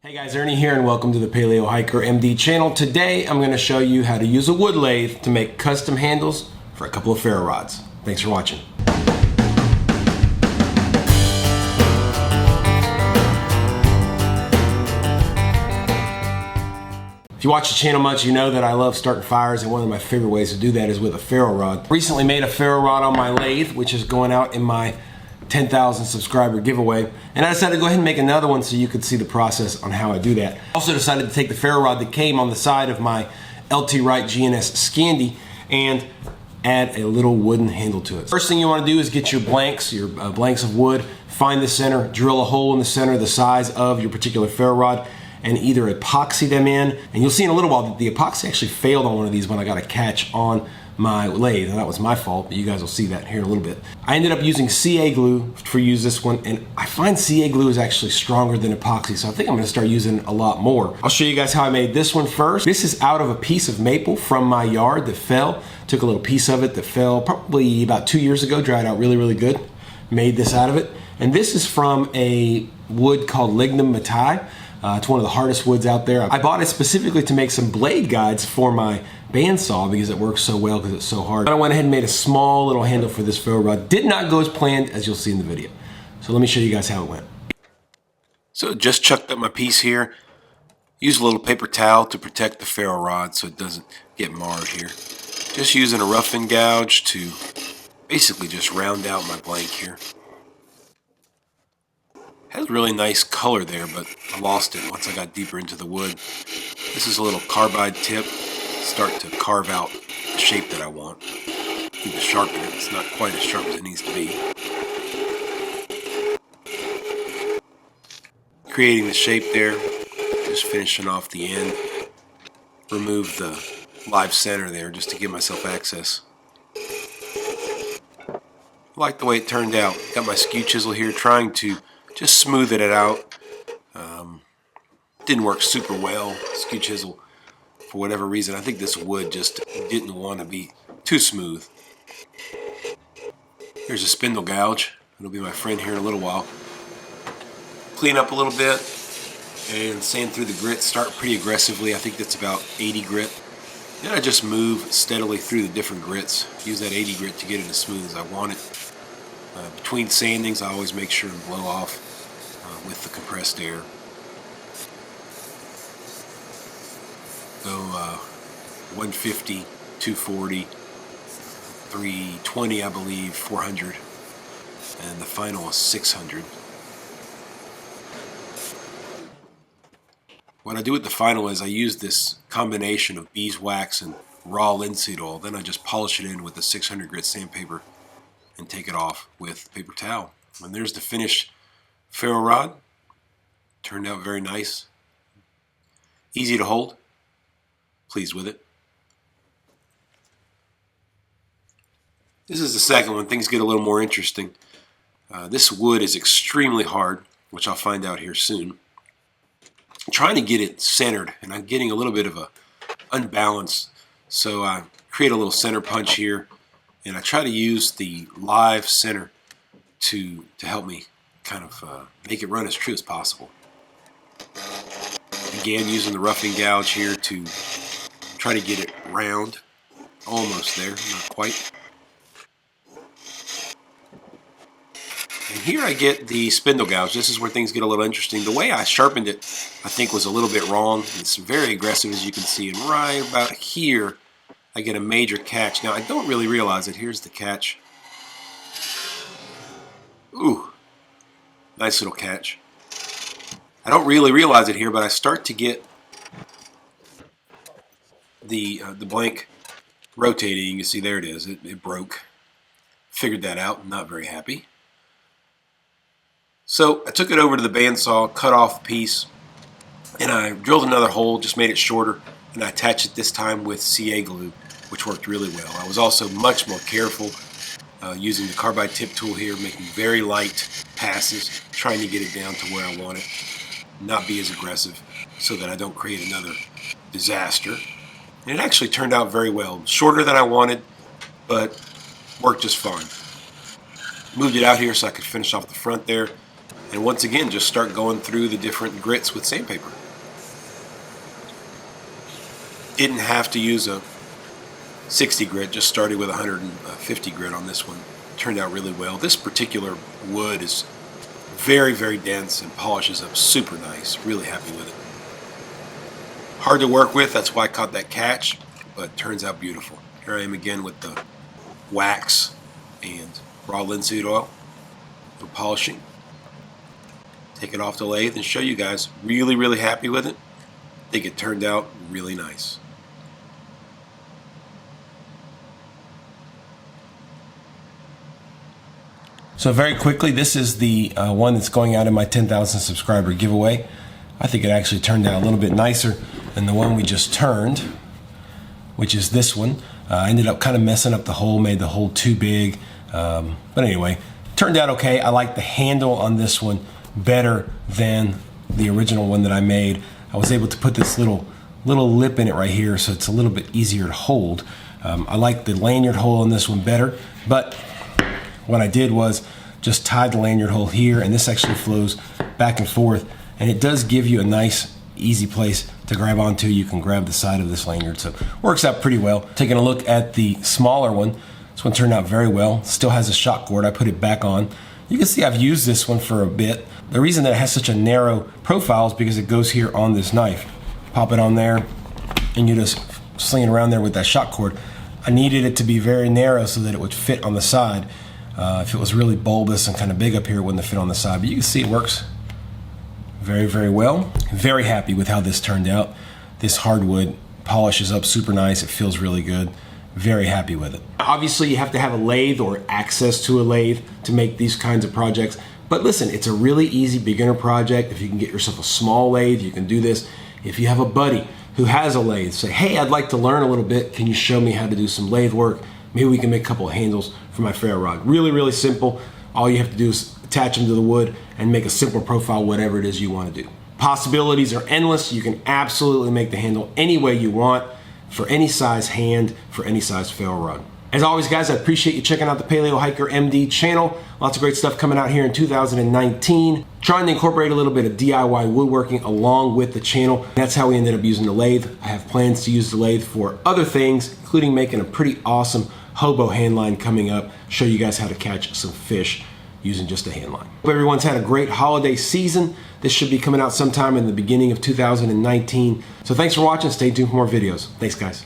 Hey guys, Ernie here and welcome to the Paleo Hiker MD channel. Today I'm going to show you how to use a wood lathe to make custom handles for a couple of ferro rods. Thanks for watching. If you watch the channel much, you know that I love starting fires, and one of my favorite ways to do that is with a ferro rod. Recently made a ferro rod on my lathe, which is going out in my 10,000 subscriber giveaway, and I decided to go ahead and make another one so you could see the process on how I do that. Also decided to take the ferro rod that came on the side of my LT Wright GNS Scandi and add a little wooden handle to it. First thing you want to do is get your blanks of wood, find the center, drill a hole in the center the size of your particular ferro rod, and either epoxy them in. And you'll see in a little while that the epoxy actually failed on one of these when I got a catch on my lathe, and that was my fault, but you guys will see that here in a little bit. I ended up using CA glue for this one, and I find CA glue is actually stronger than epoxy, so I think I'm gonna start using a lot more. I'll show you guys how I made this one first. This is out of a piece of maple from my yard that fell. Took a little piece of it that fell probably about 2 years ago, dried out really, really good. Made this out of it. And this is from a wood called lignum matai. It's one of the hardest woods out there. I bought it specifically to make some blade guides for my bandsaw because it works so well because it's so hard. I went ahead and made a small little handle for this ferro rod. Did not go as planned, as you'll see in the video. So let me show you guys how it went. So just chucked up my piece here. Use a little paper towel to protect the ferro rod so it doesn't get marred here. Just using a rough and gouge to basically just round out my blank here. Has a really nice color there, but I lost it once I got deeper into the wood. This is a little carbide tip. Start to carve out the shape that I want. Need to sharpen it. It's not quite as sharp as it needs to be. Creating the shape there. Just finishing off the end. Remove the live center there just to give myself access. I like the way it turned out. Got my skew chisel here trying to just smooth it out. Didn't work super well. Skew chisel, for whatever reason, I think this wood just didn't want to be too smooth. Here's a spindle gouge. It'll be my friend here in a little while. Clean up a little bit and sand through the grit. Start pretty aggressively. I think that's about 80 grit. Then I just move steadily through the different grits. Use that 80 grit to get it as smooth as I want it. Between sandings, I always make sure and blow off with the compressed air. Go 150, 240, 320, I believe, 400, and the final is 600. What I do with the final is I use this combination of beeswax and raw linseed oil. Then I just polish it in with a 600 grit sandpaper and take it off with paper towel. And there's the finished ferro rod. Turned out very nice. Easy to hold. Pleased with it. This is the second one. Things get a little more interesting. This wood is extremely hard, which I'll find out here soon. I'm trying to get it centered, and I'm getting a little bit of a unbalance. So I create a little center punch here, and I try to use the live center to help me kind of make it run as true as possible. Again, using the roughing gouge here to try to get it round. Almost there, not quite. And here I get the spindle gouge. This is where things get a little interesting. The way I sharpened it, I think, was a little bit wrong. It's very aggressive, as you can see. And right about here, I get a major catch. Now, I don't really realize it. Here's the catch. Ooh, nice little catch. I don't really realize it here, but I start to get the blank rotating. You can see there it is. It broke. Figured that out. I'm not very happy. So I took it over to the bandsaw, cut off the piece, and I drilled another hole, just made it shorter, and I attached it this time with CA glue, which worked really well. I was also much more careful using the carbide tip tool here, making very light passes, trying to get it down to where I want it, not be as aggressive so that I don't create another disaster. And it actually turned out very well. Shorter than I wanted, but worked just fine. Moved it out here so I could finish off the front there, And once again, just start going through the different grits with sandpaper. Didn't have to use a 60 grit, just started with 150 grit on this one. Turned out really well. This particular wood is very, very dense and polishes up super nice. Really happy with it. Hard to work with, that's why I caught that catch, but turns out beautiful. Here I am again with the wax and raw linseed oil for polishing. Take it off the lathe and show you guys. Really, really happy with it. I think it turned out really nice. So very quickly, this is the one that's going out in my 10,000 subscriber giveaway. I think it actually turned out a little bit nicer than the one we just turned, which is this one. I ended up kind of messing up the hole, made the hole too big. But anyway, turned out okay. I like the handle on this one better than the original one that I made. I was able to put this little lip in it right here, so it's a little bit easier to hold. I like the lanyard hole on this one better, but what I did was just tie the lanyard hole here, and this actually flows back and forth, and it does give you a nice, easy place to grab onto. You can grab the side of this lanyard, so it works out pretty well. Taking a look at the smaller one, this one turned out very well. Still has a shock cord. I put it back on. You can see I've used this one for a bit. The reason that it has such a narrow profile is because it goes here on this knife. Pop it on there, and you just sling it around there with that shock cord. I needed it to be very narrow so that it would fit on the side. If it was really bulbous and kind of big up here, it wouldn't fit on the side. But you can see it works very, very well. Very happy with how this turned out. This hardwood polishes up super nice. It feels really good. Very happy with it. Obviously, you have to have a lathe or access to a lathe to make these kinds of projects. But listen, it's a really easy beginner project. If you can get yourself a small lathe, you can do this. If you have a buddy who has a lathe, say, hey, I'd like to learn a little bit. Can you show me how to do some lathe work? Maybe we can make a couple of handles for my ferro rod. Really, really simple. All you have to do is attach them to the wood and make a simple profile, whatever it is you want to do. Possibilities are endless. You can absolutely make the handle any way you want, for any size hand, for any size ferro rod. As always, guys, I appreciate you checking out the Paleo Hiker MD channel. Lots of great stuff coming out here in 2019. Trying to incorporate a little bit of DIY woodworking along with the channel. That's how we ended up using the lathe. I have plans to use the lathe for other things, including making a pretty awesome hobo hand line coming up. Show you guys how to catch some fish using just a hand line. Hope everyone's had a great holiday season. This should be coming out sometime in the beginning of 2019. So thanks for watching. Stay tuned for more videos. Thanks, guys.